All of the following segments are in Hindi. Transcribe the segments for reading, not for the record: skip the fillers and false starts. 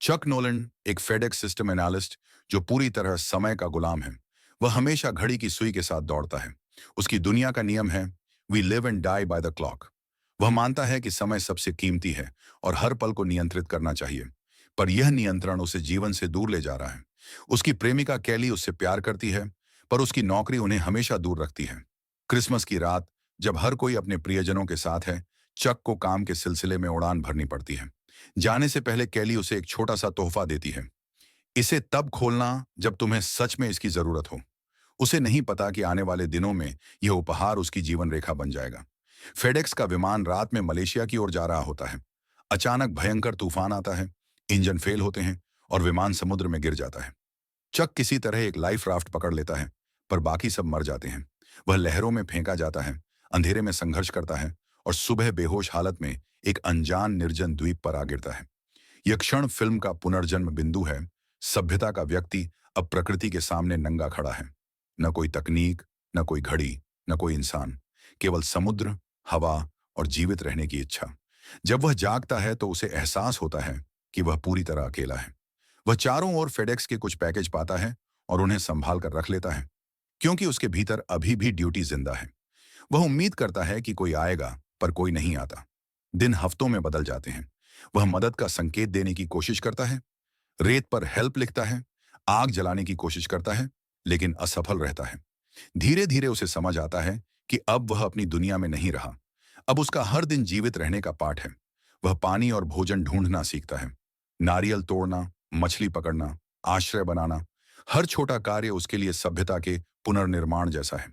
चक नोलन एक फेडेक्स सिस्टम एनालिस्ट जो पूरी तरह समय का गुलाम है। वह हमेशा घड़ी की सुई के साथ दौड़ता है। उसकी दुनिया का नियम है, we live and die by the clock. वह मानता है कि समय सबसे कीमती है और हर पल को नियंत्रित करना चाहिए। पर यह नियंत्रण उसे जीवन से दूर ले जा रहा है। उसकी प्रेमिका कैली उससे प्यार करती है, पर उसकी नौकरी उन्हें हमेशा दूर रखती है। क्रिसमस की रात, जब हर कोई अपने प्रियजनों के साथ है, चक को काम के सिलसिले में उड़ान भरनी पड़ती है। जाने से पहले कैली उसे एक छोटा सा तोहफा देती है। इसे तब खोलना जब तुम्हें सच में इसकी जरूरत हो। उसे नहीं पता कि आने वाले दिनों में यह उपहार उसकी जीवन रेखा बन जाएगा। फेडेक्स का विमान रात में मलेशिया की ओर जा रहा होता है। अचानक भयंकर तूफान आता है, इंजन फेल होते हैं और विमान समुद्र में गिर जाता है। चक किसी तरह एक लाइफ राफ्ट पकड़ लेता है, पर बाकी सब मर जाते हैं। वह लहरों में फेंका जाता है, अंधेरे में संघर्ष करता है और सुबह बेहोश हालत में एक अनजान निर्जन द्वीप पर आ गिरता है। यह क्षण फिल्म का पुनर्जन्म बिंदु है। सभ्यता का व्यक्ति अब प्रकृति के सामने नंगा खड़ा है। न कोई तकनीक, न कोई घड़ी, न कोई इंसान, केवल समुद्र, हवा और जीवित रहने की इच्छा। जब वह जागता है तो उसे एहसास होता है कि वह पूरी तरह अकेला है। वह चारों ओर फेडेक्स के कुछ पैकेज पाता है और उन्हें संभाल कर रख लेता है, क्योंकि उसके भीतर अभी भी ड्यूटी जिंदा है। वह उम्मीद करता है कि कोई आएगा, पर कोई नहीं आता। दिन हफ्तों में बदल जाते हैं। वह मदद का संकेत देने की कोशिश करता है, रेत पर हेल्प लिखता है, आग जलाने की कोशिश करता है, लेकिन असफल रहता है। धीरे धीरे उसे समझ आता है कि अब वह अपनी दुनिया में नहीं रहा। अब उसका हर दिन जीवित रहने का पाठ है। वह पानी और भोजन ढूंढना सीखता है। नारियल तोड़ना, मछली पकड़ना, आश्रय बनाना, हर छोटा कार्य उसके लिए सभ्यता के पुनर्निर्माण जैसा है।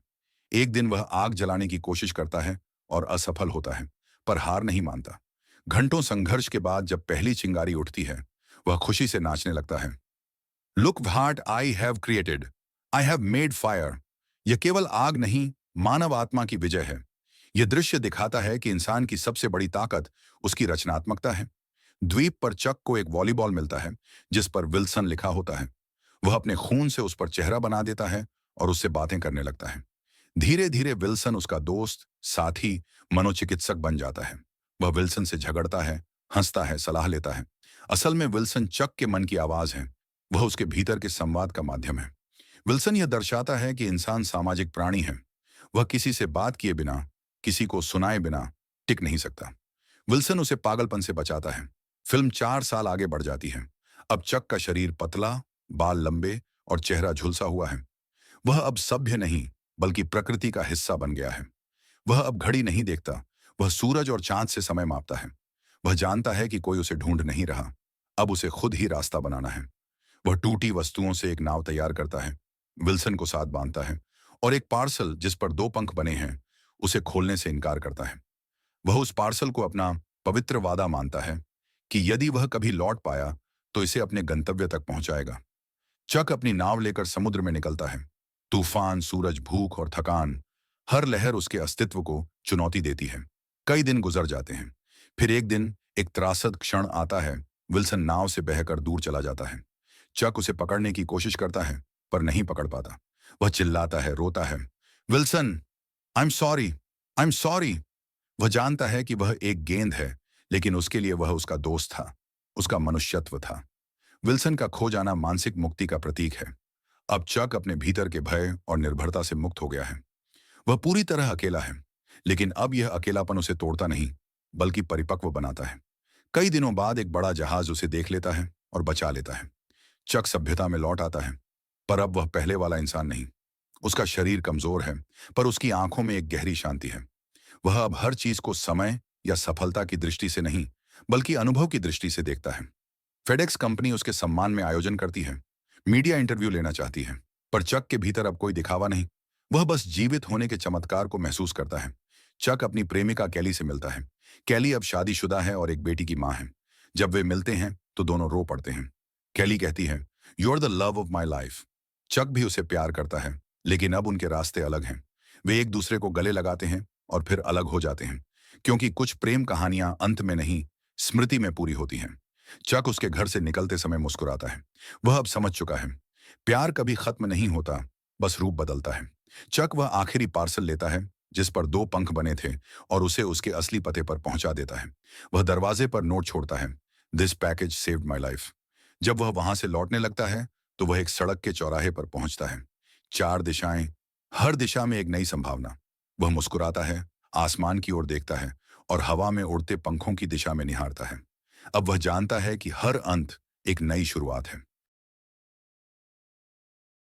एक दिन वह आग जलाने की कोशिश करता है और असफल होता है, पर हार नहीं मानता। घंटों संघर्ष के बाद जब पहली चिंगारी उठती है, वह खुशी से नाचने लगता है। Look what I have created, I have made fire. यह केवल आग नहीं, मानव आत्मा की विजय है। यह दृश्य दिखाता है कि इंसान की सबसे बड़ी ताकत उसकी रचनात्मकता है। द्वीप पर चक को एक वॉलीबॉल मिलता है, जिस पर विल्सन लिखा होता है। वह अपने खून से उस पर चेहरा बना देता है और उससे बातें करने लगता है। धीरे धीरे विल्सन उसका दोस्त, साथी, मनोचिकित्सक बन जाता है। वह विल्सन से झगड़ता है, हंसता है, सलाह लेता है। असल में विल्सन चक के मन की आवाज है। वह उसके भीतर के संवाद का माध्यम है। विल्सन यह दर्शाता है कि इंसान सामाजिक प्राणी है। वह किसी से बात किए बिना, किसी को सुनाए बिना टिक नहीं सकता। विल्सन उसे पागलपन से बचाता है। फिल्म 4 साल आगे बढ़ जाती है। अब चक का शरीर पतला, बाल लंबे और चेहरा झुलसा हुआ है। वह अब सभ्य नहीं, बल्कि प्रकृति का हिस्सा बन गया है। वह अब घड़ी नहीं देखता, वह सूरज और चांद से समय मापता है। वह जानता है कि कोई उसे ढूंढ नहीं रहा, अब उसे खुद ही रास्ता बनाना है। वह टूटी वस्तुओं से एक नाव तैयार करता है, विल्सन को साथ बांधता है और एक पार्सल जिस पर 2 पंख बने हैं, उसे खोलने से इनकार करता है। वह उस पार्सल को अपना पवित्र वादा मानता है कि यदि वह कभी लौट पाया तो इसे अपने गंतव्य तक पहुंचाएगा। चक अपनी नाव लेकर समुद्र में निकलता है। तूफान, सूरज, भूख और थकान, हर लहर उसके अस्तित्व को चुनौती देती है। कई दिन गुजर जाते हैं। फिर एक दिन एक त्रासद क्षण आता है। विल्सन नाव से बहकर दूर चला जाता है। चक उसे पकड़ने की कोशिश करता है, पर नहीं पकड़ पाता। वह चिल्लाता है, रोता है, Wilson, I am sorry, I am sorry. वह जानता है कि वह एक गेंद है, लेकिन उसके लिए वह उसका दोस्त था, उसका मनुष्यत्व था। विल्सन का खो जाना मानसिक मुक्ति का प्रतीक है। अब चक अपने भीतर के भय और निर्भरता से मुक्त हो गया है। वह पूरी तरह अकेला है, लेकिन अब यह अकेलापन उसे तोड़ता नहीं, बल्कि परिपक्व बनाता है। कई दिनों बाद एक बड़ा जहाज उसे देख लेता है और बचा लेता है। चक सभ्यता में लौट आता है, पर अब वह पहले वाला इंसान नहीं। उसका शरीर कमजोर है, पर उसकी आंखों में एक गहरी शांति है। वह अब हर चीज को समय या सफलता की दृष्टि से नहीं, बल्कि अनुभव की दृष्टि से देखता है। फेडेक्स कंपनी उसके सम्मान में आयोजन करती है, मीडिया इंटरव्यू लेना चाहती है, पर चक के भीतर अब कोई दिखावा नहीं। वह बस जीवित होने के चमत्कार को महसूस करता है। चक अपनी प्रेमिका कैली से मिलता है। कैली अब शादीशुदा है और एक बेटी की मां है। जब वे मिलते हैं तो दोनों रो पड़ते हैं। कैली कहती है, you are the love of my life. Chuck भी उसे प्यार करता है, लेकिन अब उनके रास्ते अलग हैं। वे एक दूसरे को गले लगाते हैं और फिर अलग हो जाते हैं, क्योंकि कुछ प्रेम कहानियां अंत में नहीं, स्मृति में पूरी होती हैं। चक उसके घर से निकलते समय मुस्कुराता है। वह अब समझ चुका है, प्यार कभी खत्म नहीं होता, बस रूप बदलता है। चक वह आखिरी पार्सल लेता है जिस पर 2 पंख बने थे और उसे उसके असली पते पर पहुंचा देता है। वह दरवाजे पर नोट छोड़ता है, this package saved my life. जब वह वहां से लौटने लगता है तो वह एक सड़क के चौराहे पर पहुंचता है। चार दिशाएं, हर दिशा में एक नई संभावना। वह मुस्कुराता है, आसमान की ओर देखता है और हवा में उड़ते पंखों की दिशा में निहारता है। अब वह जानता है कि हर अंत एक नई शुरुआत है।